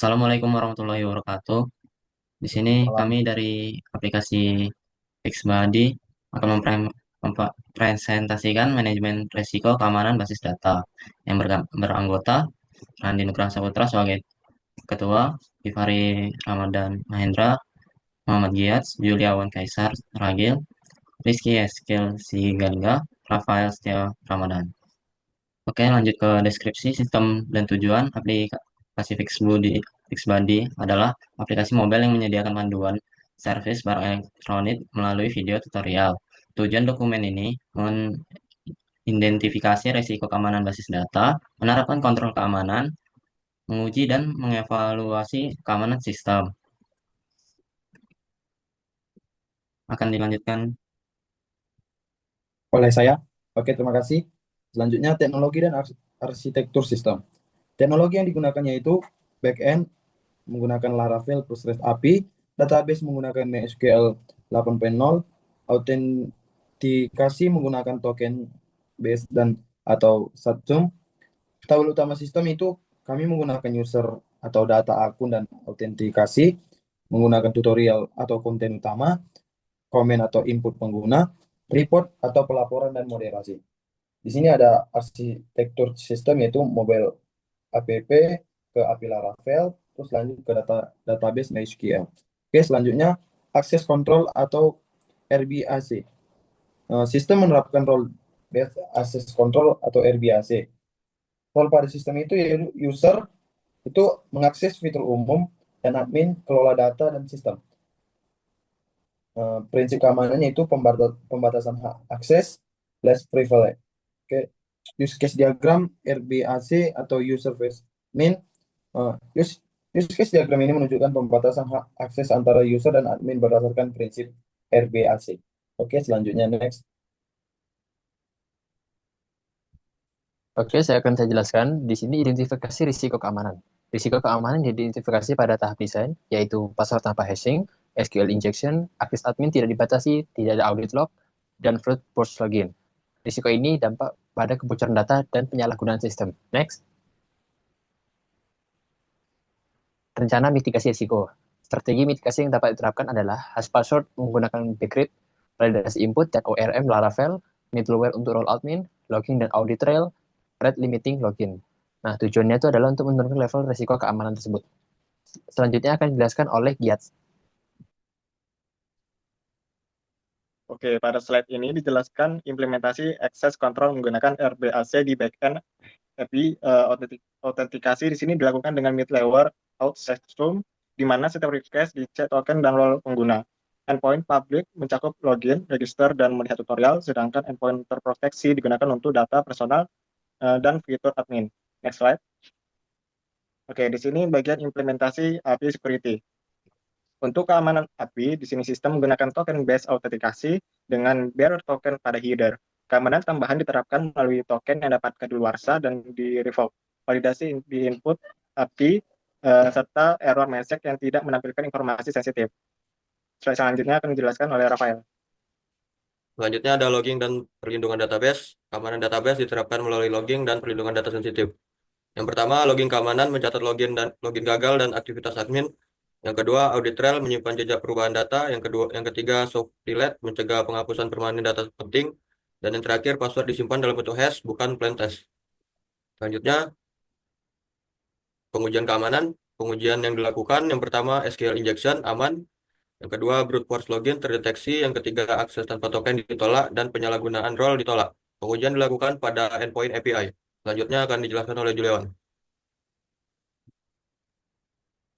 Assalamualaikum warahmatullahi wabarakatuh. Di sini Salam. kami dari aplikasi Fixbody akan mempresentasikan manajemen risiko keamanan basis data yang beranggota Randi Nugraha Saputra sebagai ketua, Givari Ramadan Mahendra, Muhammad Giats, Juliawan Kaisar Ragil, Rizky Eskil Sigalga, Rafael Setia Ramadan. Oke, lanjut ke deskripsi sistem dan tujuan aplikasi Fixbody adalah aplikasi mobile yang menyediakan panduan servis barang elektronik melalui video tutorial. Tujuan dokumen ini mengidentifikasi risiko keamanan basis data, menerapkan kontrol keamanan, menguji dan mengevaluasi keamanan sistem. Akan dilanjutkan. Oleh saya. Oke, terima kasih. Selanjutnya, teknologi dan arsitektur sistem. Teknologi yang digunakan yaitu backend menggunakan Laravel plus REST API, database menggunakan MySQL 8.0, autentikasi menggunakan token base dan atau SATSUM. Tabel utama sistem itu kami menggunakan user atau data akun dan autentikasi, menggunakan tutorial atau konten utama, komen atau input pengguna, report atau pelaporan dan moderasi. Di sini ada arsitektur sistem yaitu mobile app ke API Laravel, terus lanjut ke database MySQL. Oke, selanjutnya akses control atau RBAC. Sistem menerapkan role based access control atau RBAC. Role pada sistem itu yaitu user itu mengakses fitur umum dan admin kelola data dan sistem. Prinsip keamanannya itu pembatasan hak akses, less privilege. Oke, use case diagram RBAC atau user first min. Uh, use, use case diagram ini menunjukkan pembatasan hak akses antara user dan admin berdasarkan prinsip RBAC. Oke, selanjutnya next. Oke, saya jelaskan. Di sini identifikasi risiko keamanan. Risiko keamanan diidentifikasi pada tahap desain, yaitu password tanpa hashing, SQL injection, akses admin tidak dibatasi, tidak ada audit log, dan brute force login. Risiko ini dampak pada kebocoran data dan penyalahgunaan sistem. Next, rencana mitigasi risiko. Strategi mitigasi yang dapat diterapkan adalah hash password menggunakan bcrypt, validasi input dan ORM Laravel, middleware untuk role admin, logging dan audit trail, rate limiting login. Nah, tujuannya itu adalah untuk menurunkan level risiko keamanan tersebut. Selanjutnya akan dijelaskan oleh Giats. Oke, pada slide ini dijelaskan implementasi access control menggunakan RBAC di backend API. Autentikasi di sini dilakukan dengan middleware OutSystem, di mana setiap request dicek token dan role pengguna. Endpoint public mencakup login, register, dan melihat tutorial, sedangkan endpoint terproteksi digunakan untuk data personal dan fitur admin. Next slide. Oke, di sini bagian implementasi API security. Untuk keamanan API, di sini sistem menggunakan token based autentikasi dengan bearer token pada header. Keamanan tambahan diterapkan melalui token yang dapat kedaluarsa dan di revoke. Validasi di input API serta error message yang tidak menampilkan informasi sensitif. Slide selanjutnya akan dijelaskan oleh Rafael. Selanjutnya ada logging dan perlindungan database. Keamanan database diterapkan melalui logging dan perlindungan data sensitif. Yang pertama, logging keamanan mencatat login gagal dan aktivitas admin. Yang kedua, audit trail menyimpan jejak perubahan data. Yang ketiga, soft delete mencegah penghapusan permanen data penting. Dan yang terakhir, password disimpan dalam bentuk hash, bukan plain text. Selanjutnya, pengujian keamanan. Pengujian yang dilakukan, yang pertama, SQL injection aman. Yang kedua, brute force login terdeteksi. Yang ketiga, akses tanpa token ditolak dan penyalahgunaan role ditolak. Pengujian dilakukan pada endpoint API. Selanjutnya akan dijelaskan oleh Juliawan.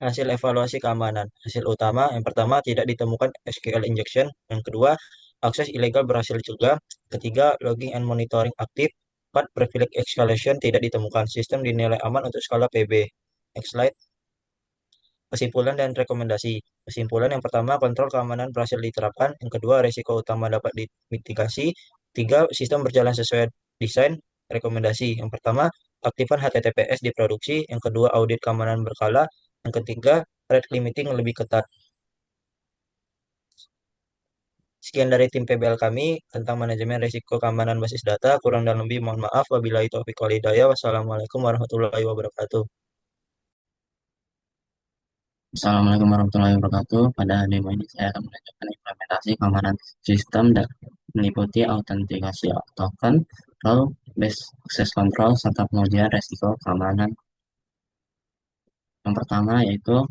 Hasil evaluasi keamanan. Hasil utama, yang pertama tidak ditemukan SQL injection, yang kedua akses ilegal berhasil dicegah, ketiga logging and monitoring aktif, empat privilege escalation tidak ditemukan, sistem dinilai aman untuk skala PB. Next slide. Kesimpulan dan rekomendasi. Kesimpulan yang pertama, kontrol keamanan berhasil diterapkan, yang kedua risiko utama dapat dimitigasi, tiga sistem berjalan sesuai desain. Rekomendasi yang pertama, aktifkan HTTPS di produksi, yang kedua audit keamanan berkala, yang ketiga, rate limiting lebih ketat. Sekian dari tim PBL kami tentang manajemen risiko keamanan basis data. Kurang dan lebih mohon maaf. Wabillahi taufiq wal hidayah. Wassalamualaikum warahmatullahi wabarakatuh. Assalamualaikum warahmatullahi wabarakatuh. Pada demo ini saya akan menunjukkan implementasi keamanan sistem dan meliputi autentikasi token, role based access control, serta pengujian resiko keamanan. Yang pertama yaitu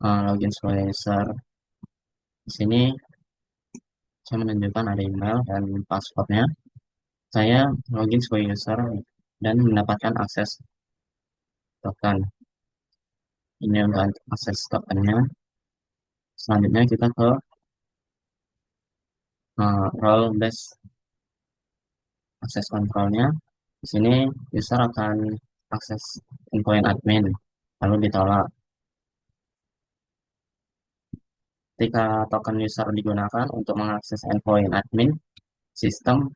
login sebagai user. Di sini saya menunjukkan ada email dan passwordnya. Saya login sebagai user dan mendapatkan akses token. Ini untuk akses tokennya. Selanjutnya kita ke role based akses kontrolnya. Di sini user akan akses endpoint admin, lalu ditolak. Ketika token user digunakan untuk mengakses endpoint admin, sistem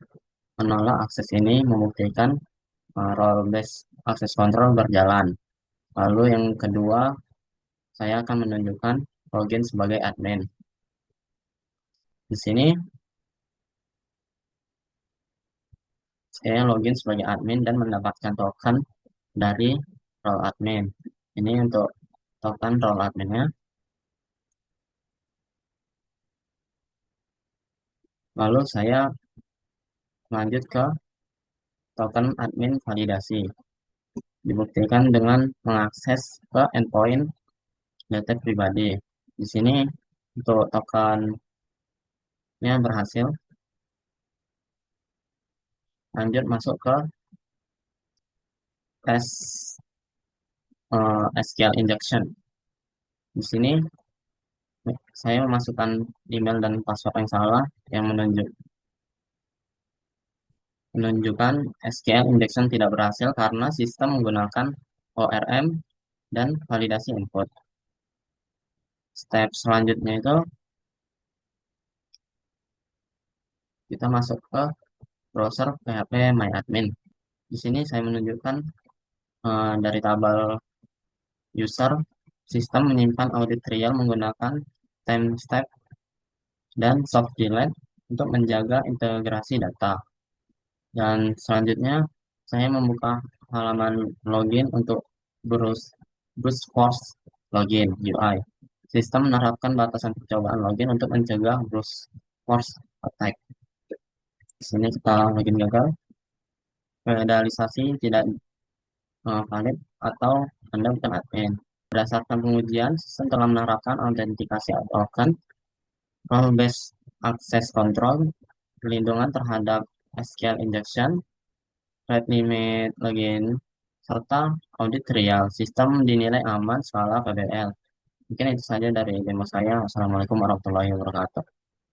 menolak akses ini membuktikan role based access control berjalan. Lalu yang kedua, saya akan menunjukkan login sebagai admin. Di sini saya login sebagai admin dan mendapatkan token dari role admin. Ini untuk token role adminnya. Lalu saya lanjut ke token admin validasi. Dibuktikan dengan mengakses ke endpoint data pribadi. Di sini untuk tokennya berhasil. Lanjut masuk ke tes SQL injection. Di sini saya memasukkan email dan password yang salah yang menunjukkan SQL injection tidak berhasil karena sistem menggunakan ORM dan validasi input. Step selanjutnya itu kita masuk ke browser PHP MyAdmin. Di sini saya menunjukkan dari tabel user, sistem menyimpan audit trial menggunakan timestamp dan soft delete untuk menjaga integrasi data. Dan selanjutnya saya membuka halaman login untuk brute force login UI. Sistem menerapkan batasan percobaan login untuk mencegah brute force attack. Di sini kita login gagal, realisasi tidak valid atau Anda bukan admin. Berdasarkan pengujian, sistem telah menerapkan autentikasi token, role based access control, perlindungan terhadap SQL injection, rate limit login, serta audit trial. Sistem dinilai aman skala PBL. Mungkin itu saja dari demo saya. Assalamualaikum warahmatullahi wabarakatuh.